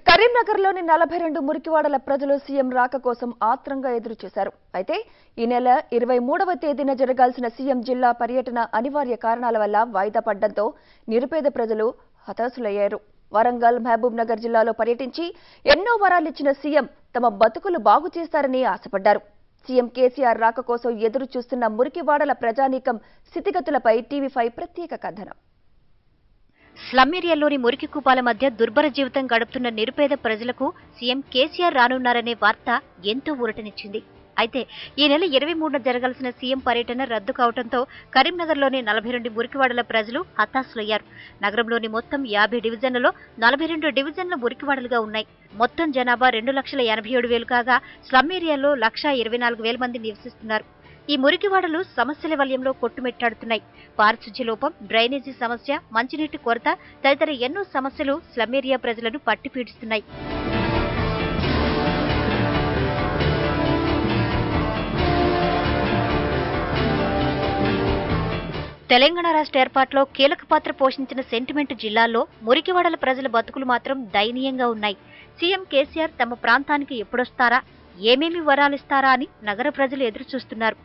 కరీంనగర్లోని 42 మురికివాడల ప్రజలు సీఎం రాక కోసం ఆత్రంగా ఎదురుచూశారు. అయితే ఈ నెల 23వ తేదీన జరగాల్సిన సీఎం జిల్లా పర్యటన అనివార్య కారణాల వల్ల వాయిదా పడడంతో నిరుపేద ప్రజలు హతాశులయ్యారు. వరంగల్, మహబూబ్ నగర్ జిల్లాలో పర్యటించి ఎన్నో వరాలిచ్చిన సీఎం తమ బతుకులు బాగు చేస్తారని ఆశపడ్డారు. సీఎం కేసీఆర్ రాక కోసం ఎదురు చూస్తున్న మురికివాడల ప్రజానీకం స్థితిగతులపై టీవీ5 ప్రత్యేక కథనం. స్లమ్ ఏరియాలోని మురికి కూపాల మధ్య దుర్భర జీవితం గడుపుతున్న నిరుపేద ప్రజలకు సీఎం కేసీఆర్ రానున్నారనే వార్త ఎంతో ఊరటనిచ్చింది. అయితే ఈ నెల 23న జరగాల్సిన సీఎం పర్యటన రద్దు కావడంతో కరీంనగర్లోని 42 మురికివాడల ప్రజలు హతాశులయ్యారు. నగరంలోని మొత్తం 50 డివిజన్లలో 42 డివిజన్ల మురికివాడలుగా ఉన్నాయి. మొత్తం జనాభా 2,87,000 కాగా స్లమ్ ఏరియాలో 1,24,000 మంది నివసిస్తున్నారు. ఈ మురికివాడలు సమస్యల వలయంలో కొట్టుమిట్టాడుతున్నాయి. పారిశుధ్య లోపం, డ్రైనేజీ సమస్య, మంచినీటి కొరత తదితర ఎన్నో సమస్యలు స్లమ్ ఏరియా ప్రజలను పట్టిపీడిస్తున్నాయి. తెలంగాణ రాష్ట్ర ఏర్పాటులో కీలక పాత్ర పోషించిన సెంటిమెంట్ జిల్లాల్లో మురికివాడల ప్రజల బతుకులు మాత్రం దయనీయంగా ఉన్నాయి. సీఎం కేసీఆర్ తమ ప్రాంతానికి ఎప్పుడొస్తారా, ఏమేమి వరాలిస్తారా అని నగర ప్రజలు ఎదురుచూస్తున్నారు.